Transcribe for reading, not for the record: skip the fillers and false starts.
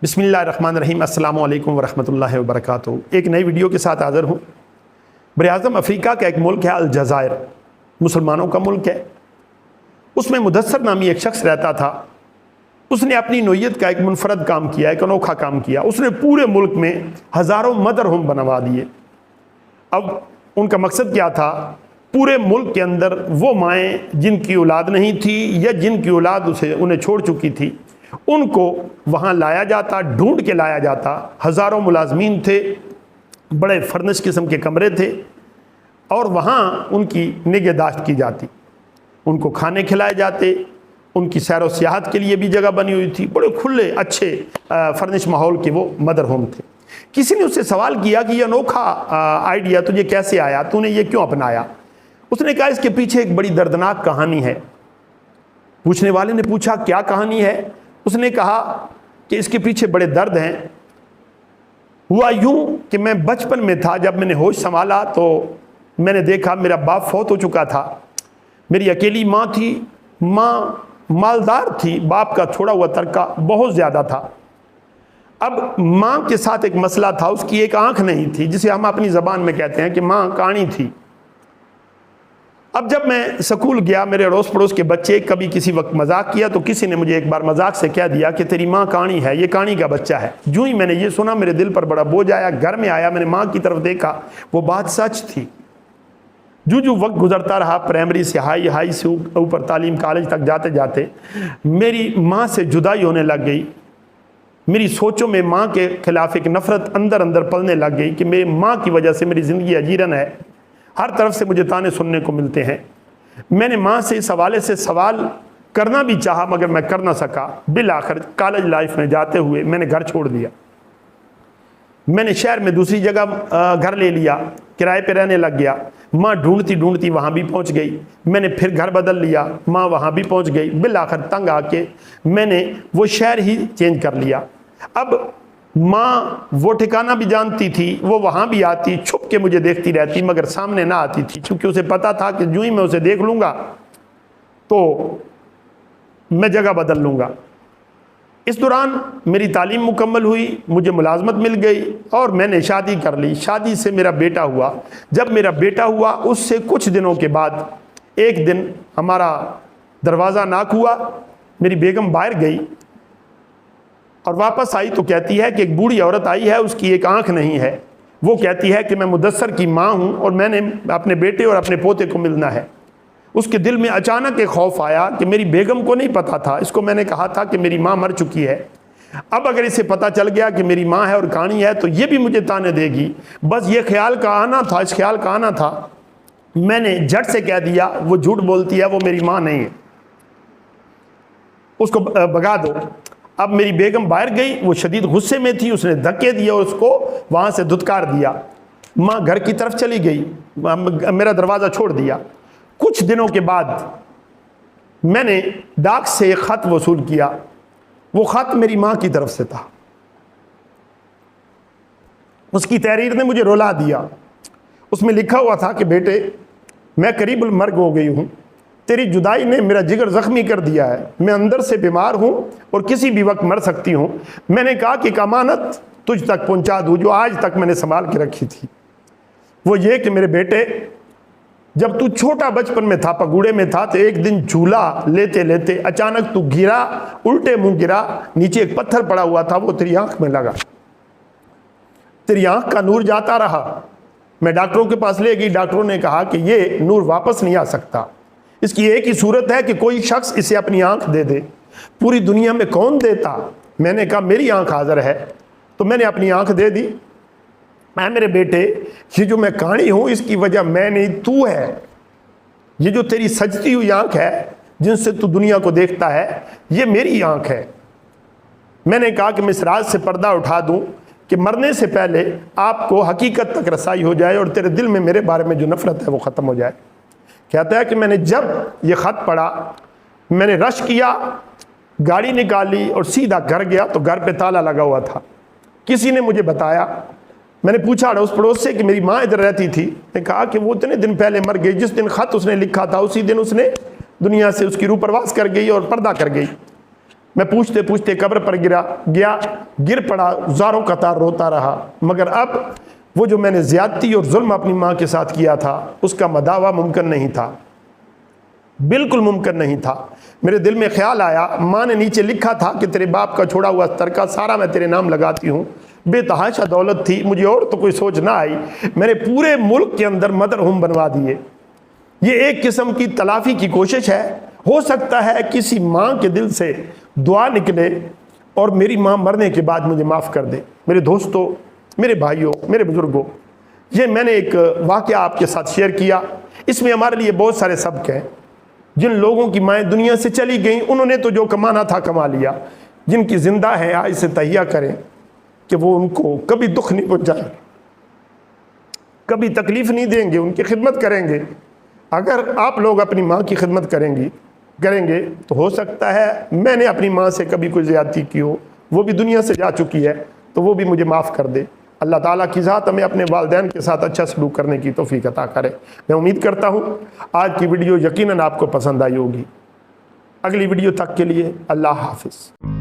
बिस्मिल्लाहिर्रहमानिर्रहीम अस्सलामु अलैकुम वरहमतुल्लाहि वबरकातुहू। एक नई वीडियो के साथ हाज़िर हूँ। बरआज़म अफ़्रीका का एक मुल्क है अलजाज़ायर, मुसलमानों का मुल्क है। उसमें मुदस्सर नामी एक शख्स रहता था। उसने अपनी नोयत का एक मुनफरद काम किया, एक अनोखा काम किया। उसने पूरे मुल्क में हज़ारों मदर होम बनवा दिए। अब उनका मकसद क्या था? पूरे मुल्क के अंदर वो माएँ जिनकी औलाद नहीं थी या जिनकी औलाद उन्हें छोड़ चुकी थी, उनको वहाँ लाया जाता, ढूंढ के लाया जाता। हज़ारों मुलाजमीन थे, बड़े फर्निश किस्म के कमरे थे और वहाँ उनकी निगहदाश्त की जाती। उनको खाने खिलाए जाते, उनकी सैर व सियाहत के लिए भी जगह बनी हुई थी। बड़े खुले अच्छे फर्निश माहौल के वो मदर होम थे। किसी ने उससे सवाल किया कि यह अनोखा आइडिया तुझे कैसे आया, तूने ये क्यों अपनाया? उसने कहा इसके पीछे एक बड़ी दर्दनाक कहानी है। पूछने वाले ने पूछा क्या कहानी है? उसने कहा कि इसके पीछे बड़े दर्द हैं। हुआ यूं कि मैं बचपन में था, जब मैंने होश संभाला तो मैंने देखा मेरा बाप फौत हो चुका था। मेरी अकेली माँ थी। माँ मालदार थी, बाप का छोड़ा हुआ तरका बहुत ज़्यादा था। अब माँ के साथ एक मसला था, उसकी एक आँख नहीं थी, जिसे हम अपनी ज़बान में कहते हैं कि माँ काणी थी। अब जब मैं स्कूल गया, मेरे अड़ोस पड़ोस के बच्चे कभी किसी वक्त मजाक किया तो किसी ने मुझे एक बार मजाक से कह दिया कि तेरी माँ काणी है, ये काणी का बच्चा है। जो ही मैंने ये सुना मेरे दिल पर बड़ा बोझ आया। घर में आया, मैंने माँ की तरफ देखा, वो बात सच थी। जो वक्त गुजरता रहा, प्राइमरी से हाई से ऊपर तालीम कॉलेज तक जाते जाते मेरी माँ से जुदाई होने लग गई। मेरी सोचों में माँ के खिलाफ एक नफरत अंदर अंदर पलने लग गई कि मेरी माँ की वजह से मेरी ज़िंदगी अजीरन है। हर तरफ से मुझे ताने सुनने को मिलते हैं। मैंने माँ से इस हवाले से सवाल करना भी चाहा, मगर मैं कर ना सका। बिल आखिर कॉलेज लाइफ में जाते हुए मैंने घर छोड़ दिया। मैंने शहर में दूसरी जगह घर ले लिया, किराए पे रहने लग गया। माँ ढूंढती ढूंढती वहाँ भी पहुँच गई। मैंने फिर घर बदल लिया, माँ वहाँ भी पहुँच गई। बिल आखिर तंग आके मैंने वो शहर ही चेंज कर लिया। अब माँ वो ठिकाना भी जानती थी, वो वहाँ भी आती, छुप के मुझे देखती रहती, मगर सामने ना आती थी, क्योंकि उसे पता था कि जो ही मैं उसे देख लूँगा तो मैं जगह बदल लूँगा। इस दौरान मेरी तालीम मुकम्मल हुई, मुझे मुलाजमत मिल गई और मैंने शादी कर ली। शादी से मेरा बेटा हुआ। जब मेरा बेटा हुआ उससे कुछ दिनों के बाद एक दिन हमारा दरवाज़ा नाक हुआ। मेरी बेगम बाहर गई और वापस आई तो कहती है कि एक बूढ़ी औरत आई है, उसकी एक आंख नहीं है। वो कहती है कि मैं मुदस्सर की माँ हूँ और मैंने अपने बेटे और अपने पोते को मिलना है। उसके दिल में अचानक एक खौफ आया कि मेरी बेगम को नहीं पता था, इसको मैंने कहा था कि मेरी माँ मर चुकी है। अब अगर इसे पता चल गया कि मेरी माँ है और काणी है तो ये भी मुझे ताने देगी। बस ये ख्याल का आना था, इस ख्याल का आना था। मैंने झट से कह दिया वो झूठ बोलती है, वो मेरी माँ नहीं है, उसको भगा दो। अब मेरी बेगम बाहर गई, वो शदीद गुस्से में थी, उसने धक्के दिए और उसको वहाँ से धुतकार दिया। माँ घर की तरफ चली गई, मेरा दरवाज़ा छोड़ दिया। कुछ दिनों के बाद मैंने डाक से एक ख़त वसूल किया। वो ख़त मेरी माँ की तरफ से था। उसकी तहरीर ने मुझे रुला दिया। उसमें लिखा हुआ था कि बेटे, मैं करीबुल मर्ग हो गई हूँ, तेरी जुदाई ने मेरा जिगर ज़ख्मी कर दिया है। मैं अंदर से बीमार हूँ और किसी भी वक्त मर सकती हूँ। मैंने कहा कि एक अमानत तुझ तक पहुँचा दूँ जो आज तक मैंने संभाल के रखी थी। वो ये कि मेरे बेटे, जब तू छोटा बचपन में था, पगूड़े में था, तो एक दिन झूला लेते लेते अचानक तू गिरा, उल्टे मुँह गिरा। नीचे एक पत्थर पड़ा हुआ था, वो तेरी आँख में लगा। तेरी आँख का नूर जाता रहा। मैं डॉक्टरों के पास ले गई। डॉक्टरों ने कहा कि ये नूर वापस नहीं आ सकता। इसकी एक ही सूरत है कि कोई शख्स इसे अपनी आंख दे दे। पूरी दुनिया में कौन देता? मैंने कहा मेरी आंख हाजिर है। तो मैंने अपनी आंख दे दी। मैं मेरे बेटे, ये जो मैं काणी हूँ इसकी वजह मैं नहीं, तू है। ये जो तेरी सजती हुई आंख है जिनसे तू दुनिया को देखता है, ये मेरी आंख है। मैंने कहा कि मैं इस राज से पर्दा उठा दूँ कि मरने से पहले आपको हकीकत तक रसाई हो जाए और तेरे दिल में मेरे बारे में जो नफरत है वो ख़त्म हो जाए। कहता है कि मैंने जब ये ख़त पढ़ा, मैंने रश किया, गाड़ी निकाली और सीधा घर गया तो घर पे ताला लगा हुआ था। किसी ने मुझे बताया। मैंने पूछा अड़ोस पड़ोस से कि मेरी माँ इधर रहती थी। ने कहा कि वो इतने दिन पहले मर गई, जिस दिन ख़त उसने लिखा था उसी दिन उसने दुनिया से उसकी रूह परवास कर गई और पर्दा कर गई। मैं पूछते पूछते कब्र पर गिर पड़ा, ज़ारों कतार रोता रहा। मगर अब वो जो मैंने ज़्यादती और जुल्म अपनी माँ के साथ किया था, उसका मदावा मुमकिन नहीं था, बिल्कुल मुमकिन नहीं था। मेरे दिल में ख्याल आया, माँ ने नीचे लिखा था कि तेरे बाप का छोड़ा हुआ तरका सारा मैं तेरे नाम लगाती हूँ। बेतहाशा दौलत थी, मुझे और तो कोई सोच ना आई। मैंने पूरे मुल्क के अंदर मदर होम बनवा दिए। ये एक किस्म की तलाफी की कोशिश है। हो सकता है किसी माँ के दिल से दुआ निकले और मेरी माँ मरने के बाद मुझे माफ़ कर दे। मेरे दोस्तों, मेरे भाइयों, मेरे बुजुर्गों, ये मैंने एक वाक़या आपके साथ शेयर किया। इसमें हमारे लिए बहुत सारे सबक हैं। जिन लोगों की माएँ दुनिया से चली गईं, उन्होंने तो जो कमाना था कमा लिया। जिनकी ज़िंदा है, आज से तहिया करें कि वो उनको कभी दुख नहीं पहुँचाएंगे, कभी तकलीफ़ नहीं देंगे, उनकी खिदमत करेंगे। अगर आप लोग अपनी माँ की खिदमत करेंगे तो हो सकता है मैंने अपनी माँ से कभी कोई ज़्यादती की हो, वो भी दुनिया से जा चुकी है, तो वो भी मुझे माफ़ कर दे। अल्लाह ताला की ज़ात हमें अपने वालिदैन के साथ अच्छा सलूक करने की तौफीक अता करे। मैं उम्मीद करता हूँ आज की वीडियो यकीनन आपको पसंद आई होगी। अगली वीडियो तक के लिए अल्लाह हाफिज़।